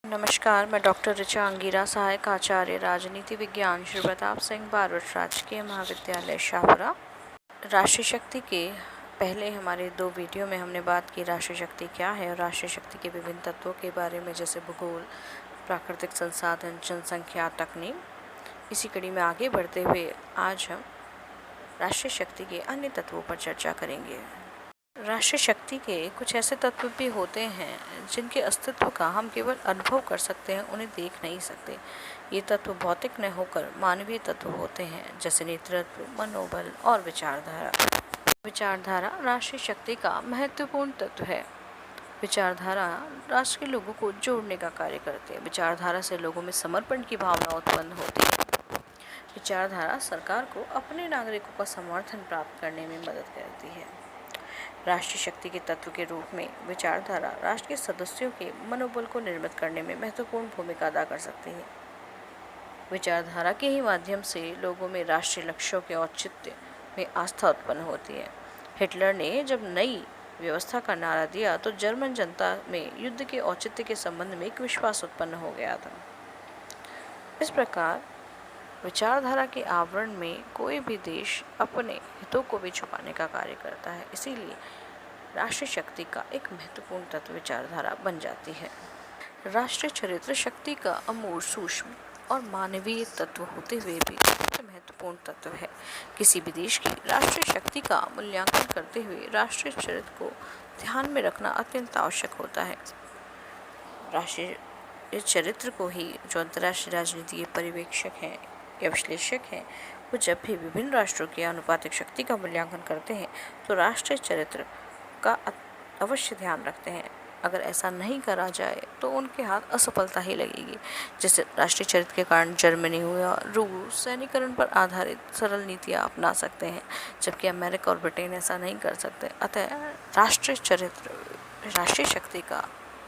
नमस्कार, मैं डॉक्टर ऋचा अंगीरा, सहायक आचार्य राजनीति विज्ञान, श्री प्रताप सिंह बारोट, राजकीय महाविद्यालय शाहपुरा। राष्ट्रीय शक्ति के पहले हमारे 2 वीडियो में हमने बात की राष्ट्रीय शक्ति क्या है और राष्ट्रीय शक्ति के विभिन्न तत्वों के बारे में, जैसे भूगोल, प्राकृतिक संसाधन, जनसंख्या, तकनीक। इसी कड़ी में आगे बढ़ते हुए आज हम राष्ट्रीय शक्ति के अन्य तत्वों पर चर्चा करेंगे। राष्ट्रीय शक्ति के कुछ ऐसे तत्व भी होते हैं जिनके अस्तित्व का हम केवल अनुभव कर सकते हैं, उन्हें देख नहीं सकते। ये तत्व भौतिक न होकर मानवीय तत्व होते हैं, जैसे नेतृत्व, मनोबल और विचारधारा। विचारधारा राष्ट्रीय शक्ति का महत्वपूर्ण तत्व है। विचारधारा राष्ट्र के लोगों को जोड़ने का कार्य करती है। विचारधारा से लोगों में समर्पण की भावना उत्पन्न होती है। विचारधारा सरकार को अपने नागरिकों का समर्थन प्राप्त करने में मदद करती है। राष्ट्रीय शक्ति के तत्व के रूप में विचारधारा राष्ट्र के सदस्यों के मनोबल को निर्मित करने में महत्वपूर्ण भूमिका अदा कर सकती है। विचारधारा के ही माध्यम से लोगों में राष्ट्रीय लक्ष्यों के औचित्य में आस्था उत्पन्न होती है। हिटलर ने जब नई व्यवस्था का नारा दिया तो जर्मन जनता में युद्ध के औचित्य के संबंध में एक विश्वास उत्पन्न हो गया था। इस प्रकार विचारधारा के आवरण में कोई भी देश अपने हितों को भी छुपाने का कार्य करता है। इसीलिए राष्ट्रीय शक्ति का एक महत्वपूर्ण तत्व विचारधारा बन जाती है। राष्ट्रीय चरित्र शक्ति का अमूर्त, सूक्ष्म और मानवीय तत्व होते हुए भी सबसे महत्वपूर्ण तत्व है। किसी भी देश की राष्ट्रीय शक्ति का मूल्यांकन करते हुए राष्ट्रीय चरित्र को ध्यान में रखना अत्यंत आवश्यक होता है। राष्ट्रीय चरित्र को ही जो अंतर्राष्ट्रीय राजनीति के पर्यवेक्षक हैं या विश्लेषक हैं, वो जब भी विभिन्न राष्ट्रों की आनुपातिक शक्ति का मूल्यांकन करते हैं तो राष्ट्रीय चरित्र का अवश्य ध्यान रखते हैं। अगर ऐसा नहीं करा जाए तो उनके हाथ असफलता ही लगेगी। जैसे राष्ट्रीय चरित्र के कारण जर्मनी हुआ, रूस सैनिकरण पर आधारित सरल नीतियाँ अपना सकते हैं, जबकि अमेरिका और ब्रिटेन ऐसा नहीं कर सकते। अतः राष्ट्रीय चरित्र राष्ट्रीय शक्ति का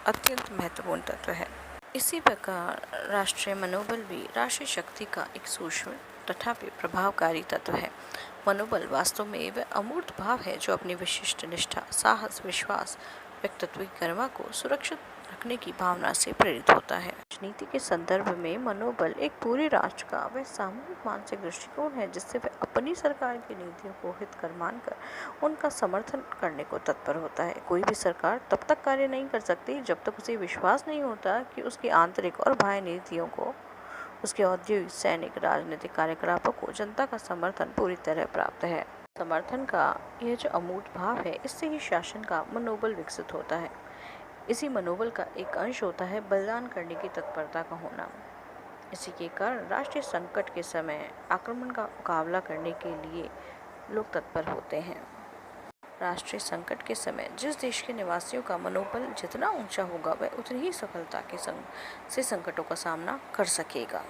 अत्यंत महत्वपूर्ण तत्व है। इसी प्रकार राष्ट्रीय मनोबल भी राष्ट्रीय शक्ति का एक सूक्ष्म तथापि प्रभावकारी तत्व है। मनोबल वास्तव में वह अमूर्त भाव है जो अपनी विशिष्ट निष्ठा, साहस, विश्वास, व्यक्तित्व की गरिमा को सुरक्षित रखने की भावना से प्रेरित होता है। राजनीति के संदर्भ में मनोबल एक पूरे राष्ट्र का वह सामूहिक मानसिक दृष्टिकोण है जिससे वह अपनी सरकार की नीतियों को हितकर मानकर उनका समर्थन करने को तत्पर होता है। कोई भी सरकार तब तक कार्य नहीं कर सकती जब तक उसे विश्वास नहीं होता कि उसकी आंतरिक और बाह्य नीतियों को, उसके औद्योगिक, सैनिक, राजनीतिक कार्यकलापों को जनता का समर्थन पूरी तरह प्राप्त है। समर्थन का यह जो अमूर्त भाव है, इससे ही शासन का मनोबल विकसित होता है। इसी मनोबल का एक अंश होता है बलिदान करने की तत्परता का होना। इसी के कारण राष्ट्रीय संकट के समय आक्रमण का मुकाबला करने के लिए लोग तत्पर होते हैं। राष्ट्रीय संकट के समय जिस देश के निवासियों का मनोबल जितना ऊंचा होगा, वह उतनी ही सफलता के संग से संकटों का सामना कर सकेगा।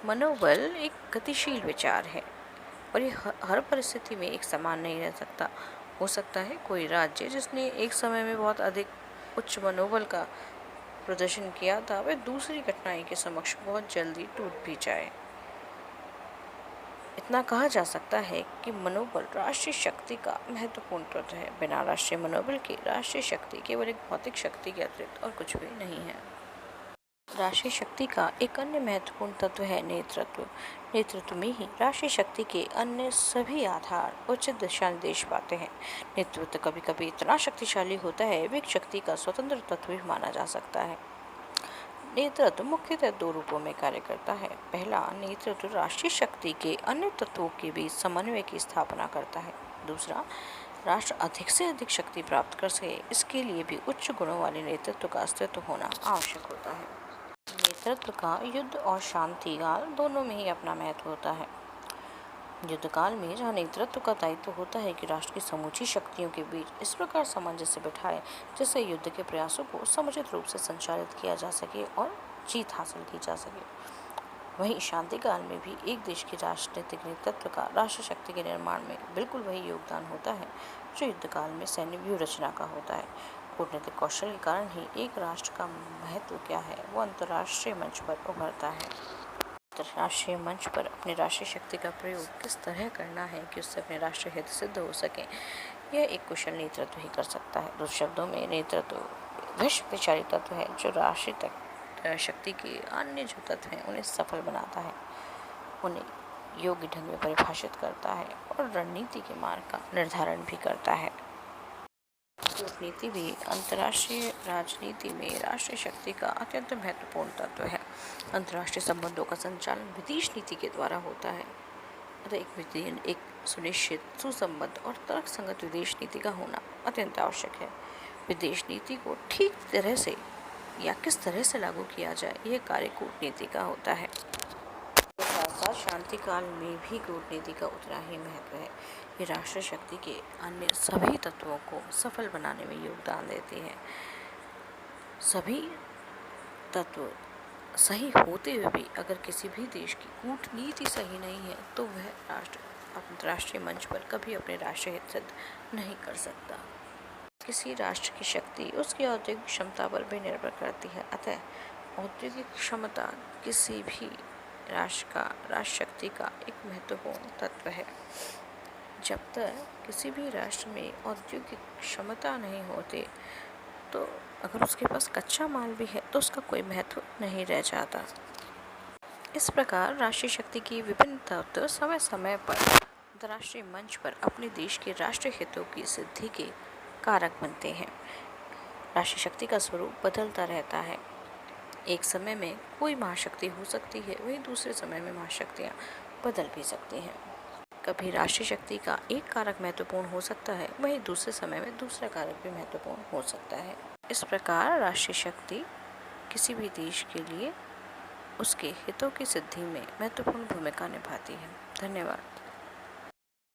मनोबल एक गतिशील विचार है और ये हर परिस्थिति में एक समान नहीं रह सकता। हो सकता है कोई राज्य जिसने एक समय में बहुत अधिक उच्च मनोबल का प्रदर्शन किया था, वह दूसरी कठिनाई के समक्ष बहुत जल्दी टूट भी जाए। इतना कहा जा सकता है कि मनोबल राष्ट्रीय शक्ति का महत्वपूर्ण तत्व है। बिना राष्ट्रीय मनोबल के राष्ट्रीय शक्ति केवल एक भौतिक शक्ति के अतिरिक्त और कुछ भी नहीं है। राष्ट्रीय शक्ति का एक अन्य महत्वपूर्ण तत्व है नेतृत्व। नेतृत्व में ही राष्ट्रीय शक्ति के अन्य सभी आधार उचित दिशा निर्देश पाते हैं। नेतृत्व कभी कभी इतना शक्तिशाली होता है वे शक्ति का स्वतंत्र तत्व भी माना जा सकता है। नेतृत्व मुख्यतः 2 रूपों में कार्य करता है। पहला, नेतृत्व राष्ट्रीय शक्ति के अन्य तत्वों के बीच समन्वय की स्थापना करता है। दूसरा, राष्ट्र अधिक से अधिक शक्ति प्राप्त कर सके, इसके लिए भी उच्च गुणों वाले नेतृत्व का अस्तित्व होना आवश्यक होता है। नेतृत्व का युद्ध और शांति काल दोनों में ही अपना महत्व होता है। युद्ध काल में जहाँ नेतृत्व का दायित्व होता है कि राष्ट्र की समूची शक्तियों के बीच इस प्रकार सामंजस्य बिठाए जिससे युद्ध के प्रयासों को समुचित रूप से संचालित किया जा सके और जीत हासिल की जा सके। वहीं शांति काल में भी एक देश के राजनीतिक नेतृत्व का राष्ट्र शक्ति के निर्माण में बिल्कुल वही योगदान होता है जो युद्ध काल में सैन्य व्यूह रचना का होता है। कूटनीतिक कौशल के कारण ही एक राष्ट्र का महत्व क्या है वो अंतर्राष्ट्रीय मंच पर उभरता है। अंतर्राष्ट्रीय मंच पर अपनी राष्ट्रीय शक्ति का प्रयोग किस तरह करना है कि उससे अपने राष्ट्रीय हित सिद्ध हो सके, यह एक कुशल नेतृत्व ही कर सकता है। दूसरे शब्दों में नेतृत्व वह शक्तिशाली तत्व है जो राष्ट्र तक शक्ति के अन्य जो तत्व हैं उन्हें सफल बनाता है, उन्हें योग्य ढंग में परिभाषित करता है और रणनीति के मार्ग का निर्धारण भी करता है। कूटनीति भी अंतर्राष्ट्रीय राजनीति में राष्ट्रीय शक्ति का अत्यंत महत्वपूर्ण तत्व है। अंतर्राष्ट्रीय संबंधों का संचालन विदेश नीति के द्वारा होता है, अतः एक सुनिश्चित, सुसंबद्ध और तर्कसंगत विदेश नीति का होना अत्यंत आवश्यक है। विदेश नीति को ठीक तरह से या किस तरह से लागू किया जाए, यह कार्य कूटनीति का होता है। साथ साथ शांति काल में भी कूटनीति का उतना ही महत्व है। ये राष्ट्रीय शक्ति के अन्य सभी तत्वों को सफल बनाने में योगदान देती है। सभी तत्व सही होते हुए भी अगर किसी भी देश की कूटनीति सही नहीं है तो वह राष्ट्र अंतर्राष्ट्रीय मंच पर कभी अपने राष्ट्रीय हित सिद्ध नहीं कर सकता। किसी राष्ट्र की शक्ति उसकी औद्योगिक क्षमता पर भी निर्भर करती है, अतः औद्योगिक क्षमता किसी भी राष्ट्र शक्ति का एक महत्वपूर्ण तत्व है। जब तक किसी भी राष्ट्र में औद्योगिक क्षमता नहीं होती तो अगर उसके पास कच्चा माल भी है तो उसका कोई महत्व नहीं रह जाता। इस प्रकार राष्ट्रीय शक्ति की विभिन्न तत्व समय समय पर अंतर्राष्ट्रीय मंच पर अपने देश के राष्ट्रीय हितों की सिद्धि के कारक बनते हैं। राष्ट्रीय शक्ति का स्वरूप बदलता रहता है। एक समय में कोई महाशक्ति हो सकती है, वहीं दूसरे समय में महाशक्तियाँ बदल भी सकती हैं। कभी राष्ट्रीय शक्ति का एक कारक महत्वपूर्ण हो सकता है, वहीं दूसरे समय में दूसरा कारक भी महत्वपूर्ण हो सकता है। इस प्रकार राष्ट्रीय शक्ति किसी भी देश के लिए उसके हितों की सिद्धि में महत्वपूर्ण भूमिका निभाती है। धन्यवाद।